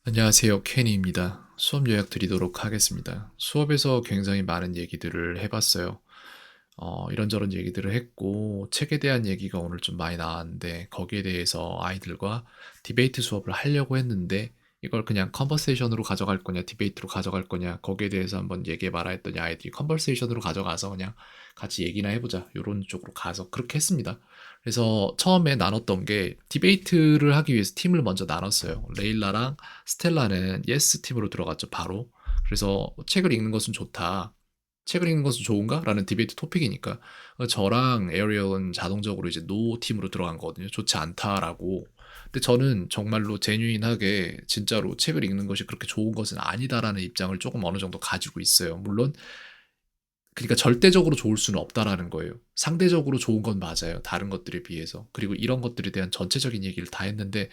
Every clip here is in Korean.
안녕하세요. 케니입니다. 수업 요약 드리도록 하겠습니다. 수업에서 굉장히 많은 얘기들을 해봤어요. 이런저런 얘기들을 했고, 책에 대한 얘기가 오늘 좀 많이 나왔는데, 거기에 대해서 아이들과 디베이트 수업을 하려고 했는데, 이걸 그냥 컨버세이션으로 가져갈 거냐, 디베이트로 가져갈 거냐, 거기에 대해서 한번 얘기해 봐라 했더니 아이들이 컨버세이션으로 가져가서 그냥 같이 얘기나 해보자. 이런 쪽으로 가서 그렇게 했습니다. 그래서 처음에 나눴던 게 디베이트를 하기 위해서 팀을 먼저 나눴어요. 레일라랑 스텔라는 예스 팀으로 들어갔죠, 바로. 그래서 책을 읽는 것은 좋다. 책을 읽는 것은 좋은가? 라는 디베이트 토픽이니까. 저랑 에어리얼은 자동적으로 이제 노 팀으로 들어간 거거든요. 좋지 않다라고. 근데 저는 정말로 제뉴인하게 진짜로 책을 읽는 것이 그렇게 좋은 것은 아니다라는 입장을 조금 어느 정도 가지고 있어요. 물론 그러니까 절대적으로 좋을 수는 없다라는 거예요. 상대적으로 좋은 건 맞아요. 다른 것들에 비해서. 그리고 이런 것들에 대한 전체적인 얘기를 다 했는데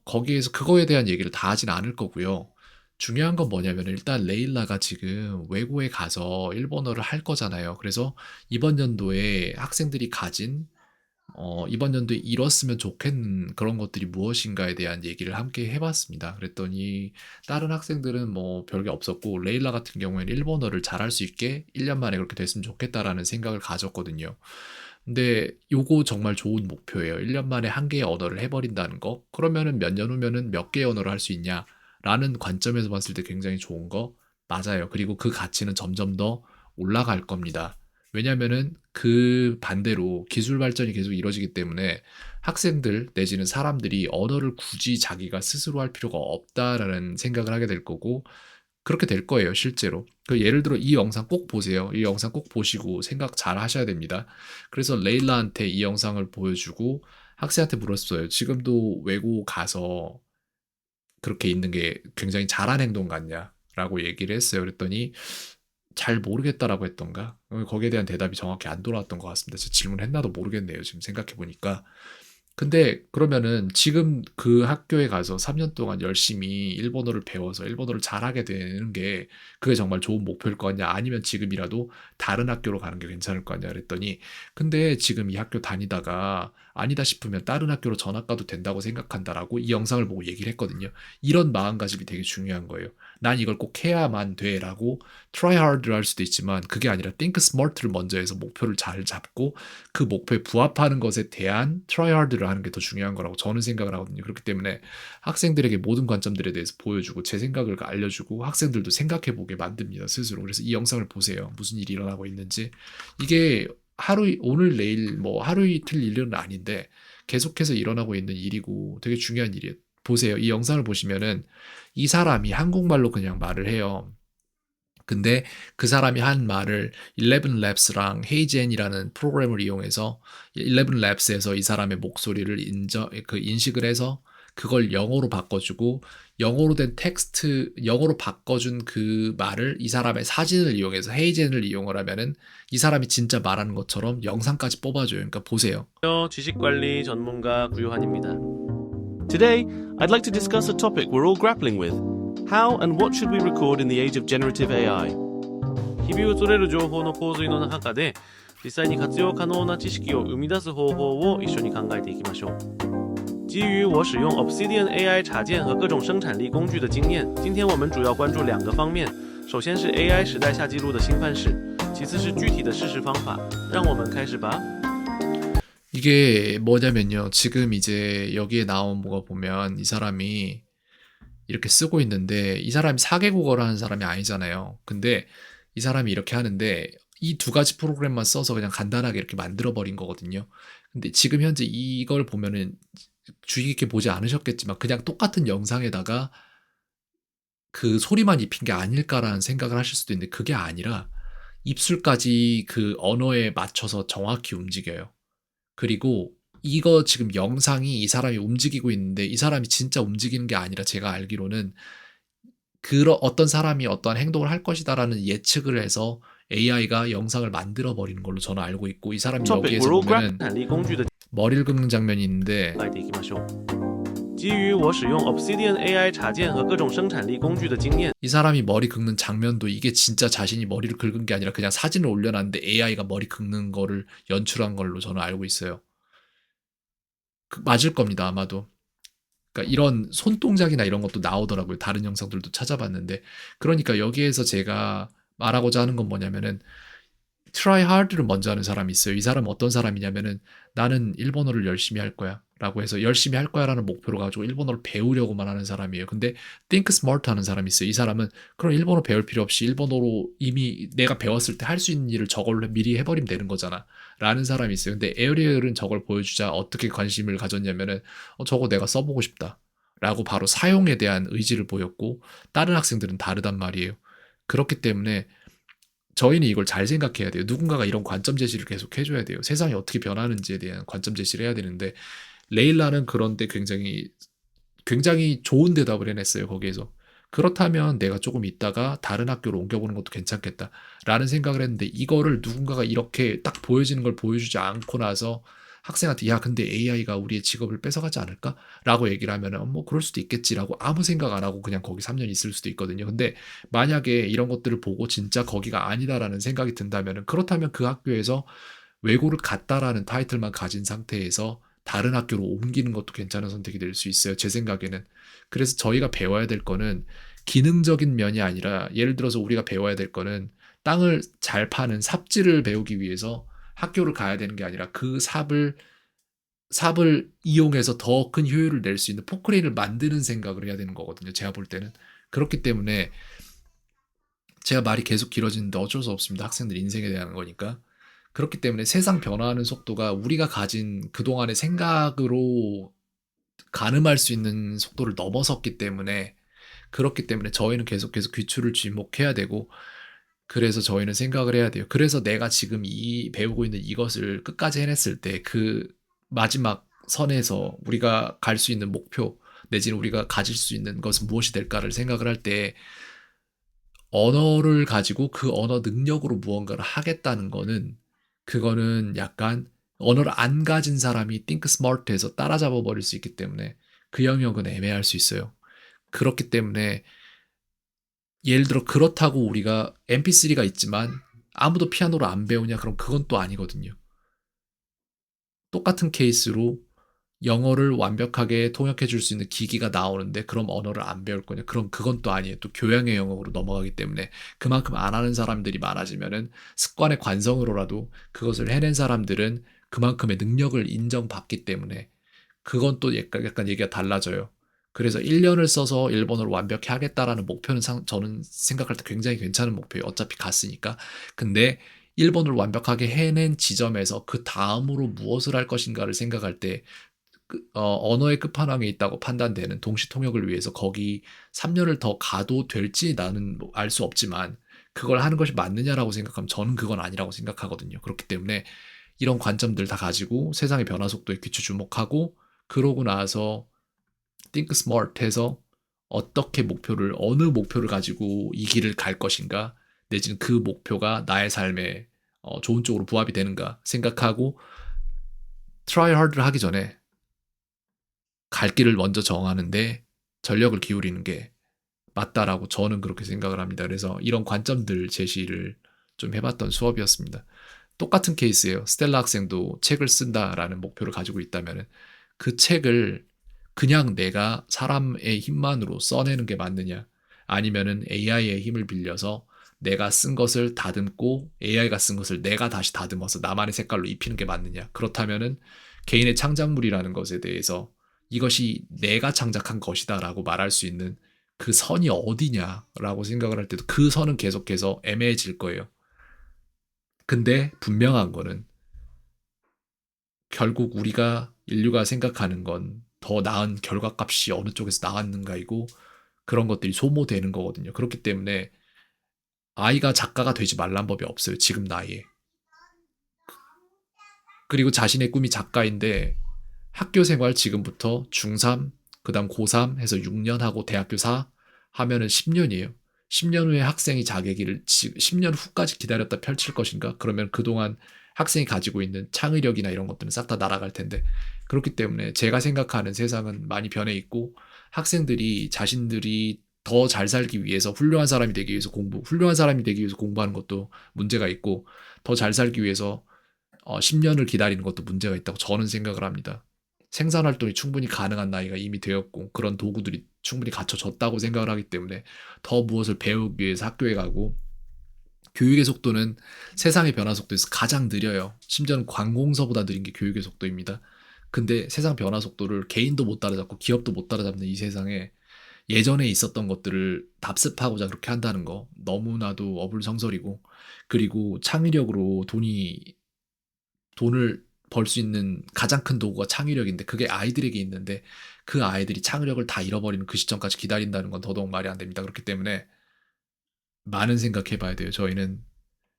거기에서 그거에 대한 얘기를 다 하진 않을 거고요. 중요한 건 뭐냐면 일단 레일라가 지금 외고에 가서 일본어를 할 거잖아요. 그래서 이번 연도에 학생들이 가진 이번 연도에 이뤘으면 좋겠는 그런 것들이 무엇인가에 대한 얘기를 함께 해봤습니다. 그랬더니 다른 학생들은 뭐 별게 없었고 레일라 같은 경우에는 일본어를 잘할 수 있게 1년 만에 그렇게 됐으면 좋겠다라는 생각을 가졌거든요. 근데 요거 정말 좋은 목표예요. 1년 만에 한 개의 언어를 해버린다는 거. 그러면은 몇 년 후면은 몇 개의 언어를 할 수 있냐라는 관점에서 봤을 때 굉장히 좋은 거 맞아요. 그리고 그 가치는 점점 더 올라갈 겁니다. 왜냐면은 그 반대로 기술 발전이 계속 이루어지기 때문에 학생들 내지는 사람들이 언어를 굳이 자기가 스스로 할 필요가 없다라는 생각을 하게 될 거고 그렇게 될 거예요, 실제로. 그 예를 들어 이 영상 꼭 보세요. 이 영상 꼭 보시고 생각 잘 하셔야 됩니다. 그래서 레일라한테 이 영상을 보여주고 학생한테 물었어요. 지금도 외고 가서 그렇게 있는 게 굉장히 잘한 행동 같냐? 라고 얘기를 했어요. 그랬더니 잘 모르겠다라고 했던가? 거기에 대한 대답이 정확히 안 돌아왔던 것 같습니다. 제가 질문했나도 모르겠네요. 지금 생각해 보니까. 근데 그러면은 지금 그 학교에 가서 3년 동안 열심히 일본어를 배워서 일본어를 잘하게 되는 게 그게 정말 좋은 목표일 것 같냐? 아니면 지금이라도 다른 학교로 가는 게 괜찮을 것 같냐? 그랬더니 근데 지금 이 학교 다니다가 아니다 싶으면 다른 학교로 전학 가도 된다고 생각한다라고 이 영상을 보고 얘기를 했거든요. 이런 마음가짐이 되게 중요한 거예요. 난 이걸 꼭 해야만 돼라고 try hard를 할 수도 있지만 그게 아니라 think smart를 먼저 해서 목표를 잘 잡고 그 목표에 부합하는 것에 대한 try hard를 하는 게 더 중요한 거라고 저는 생각을 하거든요. 그렇기 때문에 학생들에게 모든 관점들에 대해서 보여주고 제 생각을 알려주고 학생들도 생각해 보게 만듭니다. 스스로. 그래서 이 영상을 보세요. 무슨 일이 일어나고 있는지. 이게 하루 오늘 내일 뭐 하루 이틀 일은 아닌데 계속해서 일어나고 있는 일이고 되게 중요한 일이에요. 보세요. 이 영상을 보시면은 이 사람이 한국말로 그냥 말을 해요. 근데 그 사람이 한 말을 11labs랑 헤이젠이라는 프로그램을 이용해서 11labs에서 이 사람의 목소리를 인식을 해서 그걸 영어로 바꿔주고 영어로 된 텍스트, 영어로 바꿔준 그 말을 이 사람의 사진을 이용해서 헤이젠을 이용을 하면은 이 사람이 진짜 말하는 것처럼 영상까지 뽑아줘요. 그러니까 보세요. 지식관리 전문가 구요한입니다. Today, I'd like to discuss a topic we're all grappling with. How and what should we record in the age of generative AI? 日々移る情報の洪水の中で実際に活用可能な知識を生み出す方法を一緒に考えていきましょう。基于我使用 Obsidian AI 插件和各种生产力工具的经验，今天我们主要关注两个方面。首先是 AI 时代下记录的新范式，其次是具体的事实方法。让我们开始吧。 이게 뭐냐면요. 지금 이제 여기에 나온 뭐가 보면 이 사람이 이렇게 쓰고 있는데 이 사람이 4개국어를 하는 사람이 아니잖아요. 근데 이 사람이 이렇게 하는데 이 두 가지 프로그램만 써서 그냥 간단하게 이렇게 만들어 버린 거거든요. 근데 지금 현재 이걸 보면은 주의 깊게 보지 않으셨겠지만 그냥 똑같은 영상에다가 그 소리만 입힌 게 아닐까라는 생각을 하실 수도 있는데 그게 아니라 입술까지 그 언어에 맞춰서 정확히 움직여요. 그리고 이거 지금 영상이 이 사람이 움직이고 있는데 이 사람이 진짜 움직이는 게 아니라 제가 알기로는 어떤 사람이 어떠한 행동을 할 것이다라는 예측을 해서 AI가 영상을 만들어 버리는 걸로 저는 알고 있고 이 사람이 topic 여기에서 we're all 보면은 grappling 머리를 긁는 장면이 있는데 基于我使用 Obsidian AI 插件和各种生产力工具的经验， 이 사람이 머리 긁는 장면도 이게 진짜 자신이 머리를 긁은 게 아니라 그냥 사진을 올려놨는데 AI가 머리 긁는 거를 연출한 걸로 저는 알고 있어요. 맞을 겁니다, 아마도. 그러니까 이런 손동작이나 이런 것도 나오더라고요. 다른 영상들도 찾아봤는데. 그러니까 여기에서 제가 말하고자 하는 건 뭐냐면은 try hard를 먼저 하는 사람이 있어요. 이 사람은 어떤 사람이냐면은 나는 일본어를 열심히 할 거야. 라고 해서 열심히 할 거야라는 목표로 가지고 일본어를 배우려고만 하는 사람이에요. 근데 think smart 하는 사람이 있어요. 이 사람은 그럼 일본어 배울 필요 없이 일본어로 이미 내가 배웠을 때 할 수 있는 일을 저걸로 미리 해버리면 되는 거잖아. 라는 사람이 있어요. 근데 에어리얼은 저걸 보여주자 어떻게 관심을 가졌냐면은 저거 내가 써보고 싶다. 라고 바로 사용에 대한 의지를 보였고 다른 학생들은 다르단 말이에요. 그렇기 때문에 저희는 이걸 잘 생각해야 돼요. 누군가가 이런 관점 제시를 계속 해줘야 돼요. 세상이 어떻게 변하는지에 대한 관점 제시를 해야 되는데 레일라는 그런데 굉장히 좋은 대답을 해냈어요. 거기에서. 그렇다면 내가 조금 있다가 다른 학교로 옮겨보는 것도 괜찮겠다라는 생각을 했는데 이거를 누군가가 이렇게 딱 보여지는 걸 보여주지 않고 나서 학생한테 야 근데 AI가 우리의 직업을 뺏어가지 않을까? 라고 얘기를 하면은 뭐 그럴 수도 있겠지라고 아무 생각 안 하고 그냥 거기 3년 있을 수도 있거든요. 근데 만약에 이런 것들을 보고 진짜 거기가 아니다라는 생각이 든다면은 그렇다면 그 학교에서 외고를 갔다라는 타이틀만 가진 상태에서 다른 학교로 옮기는 것도 괜찮은 선택이 될 수 있어요. 제 생각에는. 그래서 저희가 배워야 될 거는 기능적인 면이 아니라 예를 들어서 우리가 배워야 될 거는 땅을 잘 파는 삽질을 배우기 위해서 학교를 가야 되는 게 아니라 그 삽을 이용해서 더 큰 효율을 낼 수 있는 포크레인을 만드는 생각을 해야 되는 거거든요. 제가 볼 때는. 그렇기 때문에 제가 말이 계속 길어지는데 어쩔 수 없습니다. 학생들 인생에 대한 거니까. 그렇기 때문에 세상 변화하는 속도가 우리가 가진 그동안의 생각으로 가늠할 수 있는 속도를 넘어섰기 때문에 그렇기 때문에 저희는 계속해서 귀추를 주목해야 되고 그래서 저희는 생각을 해야 돼요. 그래서 내가 지금 이 배우고 있는 이것을 끝까지 해냈을 때 그 마지막 선에서 우리가 갈 수 있는 목표 내지는 우리가 가질 수 있는 것은 무엇이 될까를 생각을 할 때 언어를 가지고 그 언어 능력으로 무언가를 하겠다는 거는 그거는 약간 언어를 안 가진 사람이 think smart해서 따라잡아 버릴 수 있기 때문에 그 영역은 애매할 수 있어요. 그렇기 때문에 예를 들어 그렇다고 우리가 MP3가 있지만 아무도 피아노를 안 배우냐? 그럼 그건 또 아니거든요. 똑같은 케이스로 영어를 완벽하게 통역해 줄 수 있는 기기가 나오는데 그럼 언어를 안 배울 거냐? 그럼 그건 또 아니에요. 또 교양의 영역으로 넘어가기 때문에 그만큼 안 하는 사람들이 많아지면은 습관의 관성으로라도 그것을 해낸 사람들은 그만큼의 능력을 인정받기 때문에 그건 또 약간 얘기가 달라져요. 그래서 1년을 써서 일본어를 완벽히 하겠다라는 목표는 저는 생각할 때 굉장히 괜찮은 목표예요. 어차피 갔으니까. 근데 일본어를 완벽하게 해낸 지점에서 그 다음으로 무엇을 할 것인가를 생각할 때 언어의 끝판왕에 있다고 판단되는 동시 통역을 위해서 거기 3년을 더 가도 될지 나는 알 수 없지만 그걸 하는 것이 맞느냐라고 생각하면 저는 그건 아니라고 생각하거든요. 그렇기 때문에 이런 관점들 다 가지고 세상의 변화 속도에 귀추 주목하고 그러고 나서 think smart 해서 어느 목표를 가지고 이 길을 갈 것인가 내지는 그 목표가 나의 삶에 좋은 쪽으로 부합이 되는가 생각하고 try hard를 하기 전에 갈 길을 먼저 정하는데 전력을 기울이는 게 맞다라고 저는 그렇게 생각을 합니다. 그래서 이런 관점들 제시를 좀 해봤던 수업이었습니다. 똑같은 케이스예요. 스텔라 학생도 책을 쓴다라는 목표를 가지고 있다면 그 책을 그냥 내가 사람의 힘만으로 써내는 게 맞느냐 아니면은 AI의 힘을 빌려서 내가 쓴 것을 다듬고 AI가 쓴 것을 내가 다시 다듬어서 나만의 색깔로 입히는 게 맞느냐 그렇다면은 개인의 창작물이라는 것에 대해서 이것이 내가 창작한 것이다라고 말할 수 있는 그 선이 어디냐라고 생각을 할 때도 그 선은 계속해서 애매해질 거예요. 근데 분명한 거는 결국 우리가 인류가 생각하는 건 더 나은 결과값이 어느 쪽에서 나왔는가이고 그런 것들이 소모되는 거거든요. 그렇기 때문에 아이가 작가가 되지 말란 법이 없어요. 지금 나이에. 그리고 자신의 꿈이 작가인데 학교 생활 지금부터 중3, 그다음 고3 해서 6년 하고 대학교 4 하면은 10년이에요. 10년 후에 학생이 자기 길을 10년 후까지 기다렸다 펼칠 것인가? 그러면 그동안 학생이 가지고 있는 창의력이나 이런 것들은 싹 다 날아갈 텐데 그렇기 때문에 제가 생각하는 세상은 많이 변해 있고 학생들이 자신들이 더 잘 살기 위해서 훌륭한 사람이 되기 위해서 훌륭한 사람이 되기 위해서 공부하는 것도 문제가 있고 더 잘 살기 위해서 10년을 기다리는 것도 문제가 있다고 저는 생각을 합니다. 생산 활동이 충분히 가능한 나이가 이미 되었고 그런 도구들이 충분히 갖춰졌다고 생각을 하기 때문에 더 무엇을 배우기 위해서 학교에 가고 교육의 속도는 세상의 변화 속도에서 가장 느려요. 심지어는 관공서보다 느린 게 교육의 속도입니다. 근데 세상 변화 속도를 개인도 못 따라잡고 기업도 못 따라잡는 이 세상에 예전에 있었던 것들을 답습하고자 그렇게 한다는 거 너무나도 어불성설이고 그리고 창의력으로 돈을 벌 수 있는 가장 큰 도구가 창의력인데 그게 아이들에게 있는데 그 아이들이 창의력을 다 잃어버리는 그 시점까지 기다린다는 건 더더욱 말이 안 됩니다. 그렇기 때문에 많은 생각해 봐야 돼요. 저희는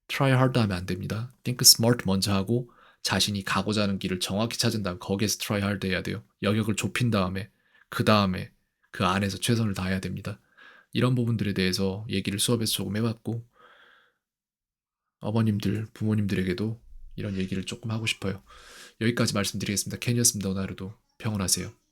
try hard 하면 안 됩니다. think smart 먼저 하고 자신이 가고자 하는 길을 정확히 찾은 다음 거기에서 try hard 해야 돼요. 영역을 좁힌 다음에 그 다음에 그 안에서 최선을 다해야 됩니다. 이런 부분들에 대해서 얘기를 수업에서 조금 해봤고 어머님들, 부모님들에게도 이런 얘기를 조금 하고 싶어요. 여기까지 말씀드리겠습니다. 켄이었습니다. 오늘 하루도 평온하세요.